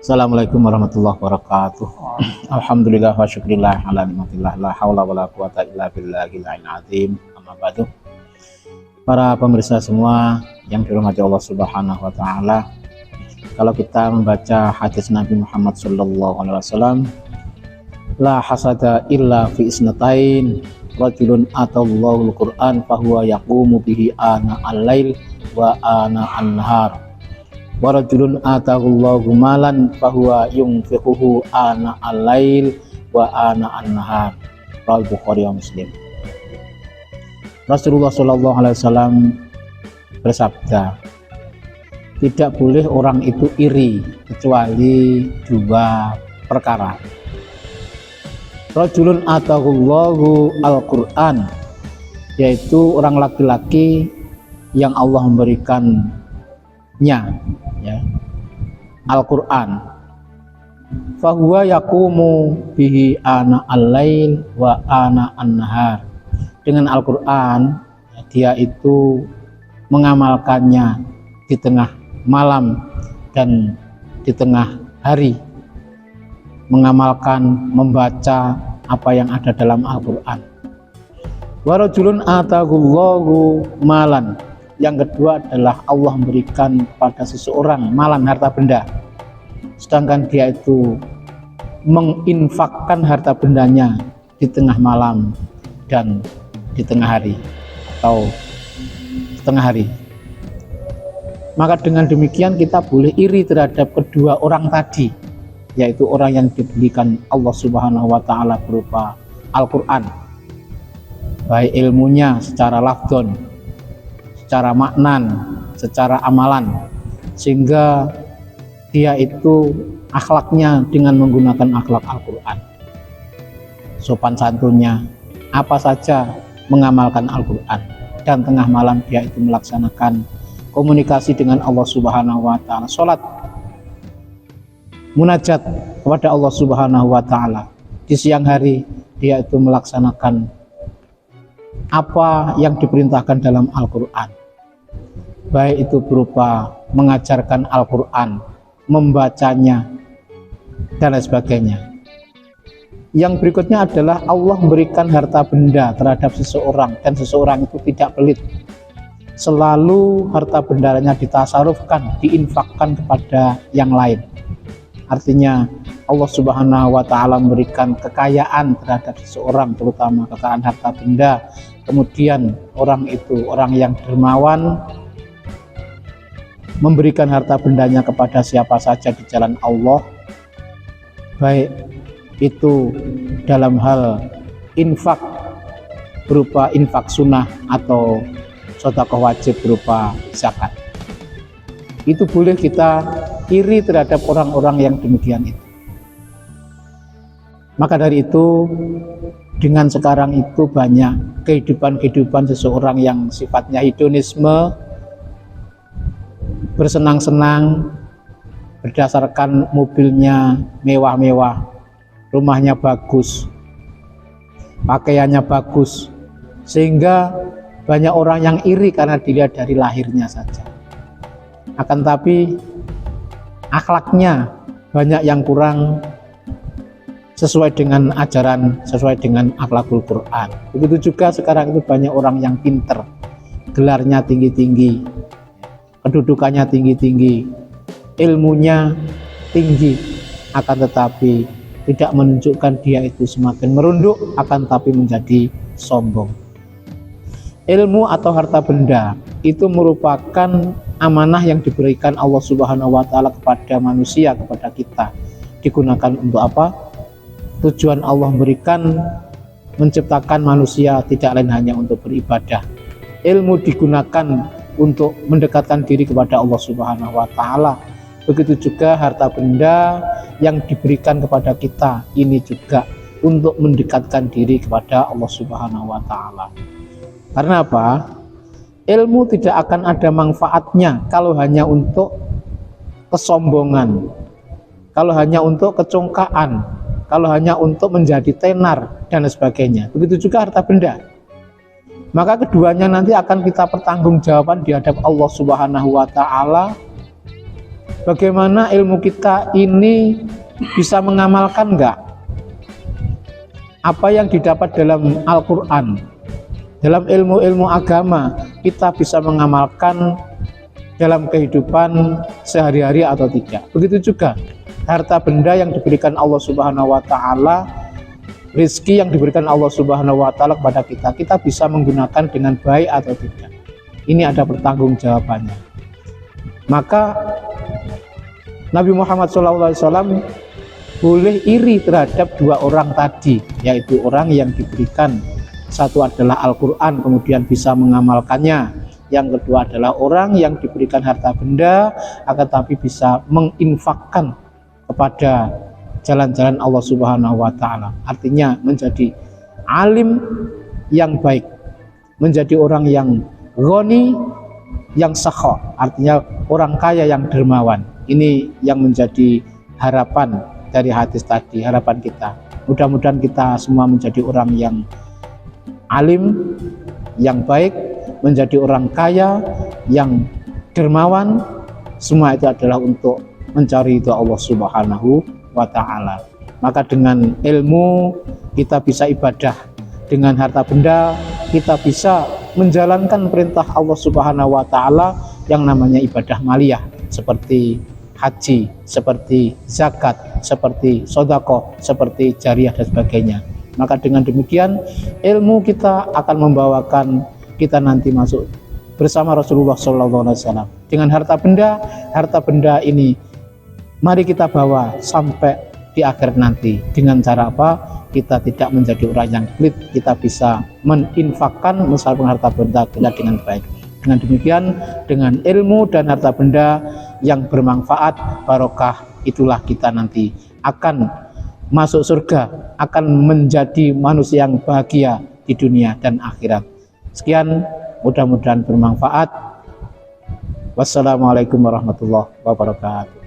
Assalamualaikum warahmatullahi wabarakatuh. Alhamdulillah wa syukurillah ala nikmatillah la haula wala quwata illa billahil azim. Amma ba'du. Para pemirsa semua yang dirahmati Allah Subhanahu wa taala. Kalau kita membaca hadis Nabi Muhammad sallallahu alaihi wasallam, la hasada illa fi isnatain, rajulun atallahul Qur'an fahuwa yaqumu bihi ana al-lail wa ana an-nahar. Wa rajulun atahullahu malan fahuwa yunfiquhu ana al-lail wa ana an-nahar. Riwayat Bukhari wa Muslim. Rasulullah sallallahu alaihi wasallam bersabda, tidak boleh orang itu iri kecuali dua perkara. Rajulun atahullahu al-Qur'an, yaitu orang laki-laki yang Allah memberikannya Al-Quran, fahuwa yaqumu bihi ana al-lail wa ana an-nahar. Dengan Al-Quran dia itu mengamalkannya di tengah malam dan di tengah hari, mengamalkan, membaca apa yang ada dalam Al-Quran. Wa rajulun atahullahu malan, yang kedua adalah Allah memberikan pada seseorang malan, harta benda, sedangkan dia itu menginfakkan harta bendanya di tengah malam dan di tengah hari atau di tengah hari. Maka dengan demikian kita boleh iri terhadap kedua orang tadi, yaitu orang yang diberikan Allah Subhanahu wa taala berupa Al-Quran, baik ilmunya secara lafdon, secara maknan, secara amalan, sehingga dia itu akhlaknya dengan menggunakan akhlak Al-Quran, sopan santunnya, apa saja mengamalkan Al-Quran, dan tengah malam dia itu melaksanakan komunikasi dengan Allah Subhanahu wa taala, sholat munajat kepada Allah Subhanahu wa taala. Di siang hari dia itu melaksanakan apa yang diperintahkan dalam Al-Quran, baik itu berupa mengajarkan Al-Quran, membacanya, dan lain sebagainya. Yang berikutnya adalah Allah memberikan harta benda terhadap seseorang, dan seseorang itu tidak pelit, selalu harta bendanya ditasarufkan, diinfakkan kepada yang lain. Artinya Allah Subhanahu wa taala memberikan kekayaan terhadap seseorang, terutama kekayaan harta benda. Kemudian orang itu orang yang dermawan, memberikan harta bendanya kepada siapa saja di jalan Allah, baik itu dalam hal infak berupa infak sunnah atau sedekah wajib berupa zakat. Itu boleh kita iri terhadap orang-orang yang demikian itu. Maka dari itu, dengan sekarang itu banyak kehidupan seseorang yang sifatnya hedonisme, bersenang-senang berdasarkan mobilnya mewah-mewah, rumahnya bagus, pakaiannya bagus, sehingga banyak orang yang iri karena dilihat dari lahirnya saja. Akan tapi akhlaknya banyak yang kurang sesuai dengan ajaran, sesuai dengan akhlakul Quran. Begitu juga sekarang itu banyak orang yang pinter, gelarnya tinggi-tinggi, kedudukannya tinggi-tinggi, ilmunya tinggi, akan tetapi tidak menunjukkan dia itu semakin merunduk, akan tapi menjadi sombong. Ilmu atau harta benda itu merupakan amanah yang diberikan Allah Subhanahu wa taala kepada manusia, kepada kita. Digunakan untuk apa? Tujuan Allah memberikan, menciptakan manusia tidak lain hanya untuk beribadah. Ilmu digunakan untuk mendekatkan diri kepada Allah Subhanahu wa taala. Begitu juga harta benda yang diberikan kepada kita ini juga untuk mendekatkan diri kepada Allah Subhanahu wa taala. Karena apa? Ilmu tidak akan ada manfaatnya kalau hanya untuk kesombongan, kalau hanya untuk kecongkaan, kalau hanya untuk menjadi tenar dan sebagainya. Begitu juga harta benda. Maka keduanya nanti akan kita pertanggungjawaban di hadapan Allah Subhanahu wa taala bagaimana ilmu kita ini bisa mengamalkan enggak apa yang didapat dalam Al-Quran, dalam ilmu-ilmu agama, kita bisa mengamalkan dalam kehidupan sehari-hari atau tidak. Begitu juga harta benda yang diberikan Allah Subhanahu wa taala, rezeki yang diberikan Allah Subhanahu wa taala kepada kita, kita bisa menggunakan dengan baik atau tidak. Ini ada pertanggungjawabannya. Maka Nabi Muhammad SAW boleh iri terhadap dua orang tadi, yaitu orang yang diberikan, satu adalah Al-Quran kemudian bisa mengamalkannya, yang kedua adalah orang yang diberikan harta benda akan tapi bisa menginfakkan kepada jalan-jalan Allah Subhanahu wa taala. Artinya menjadi alim yang baik, menjadi orang yang ghani, yang sakha, artinya orang kaya yang dermawan. Ini yang menjadi harapan dari hadis tadi, harapan kita. Mudah-mudahan kita semua menjadi orang yang alim, yang baik, menjadi orang kaya, yang dermawan. Semua itu adalah untuk mencari ridha Allah Subhanahu wa ta'ala. Maka dengan ilmu kita bisa ibadah, dengan harta benda kita bisa menjalankan perintah Allah Subhanahu wa ta'ala yang namanya ibadah maliyah, seperti haji, seperti zakat, seperti sedekah, seperti jariyah dan sebagainya. Maka dengan demikian ilmu kita akan membawakan kita nanti masuk bersama Rasulullah SAW. Dengan harta benda ini mari kita bawa sampai di akhir nanti. Dengan cara apa? Kita tidak menjadi orang yang pelit, kita bisa meninfakkan misalnya harta benda kita dengan baik. Dengan demikian, dengan ilmu dan harta benda yang bermanfaat, barokah, itulah kita nanti akan masuk surga, akan menjadi manusia yang bahagia di dunia dan akhirat. Sekian, mudah-mudahan bermanfaat. Wassalamualaikum warahmatullahi wabarakatuh.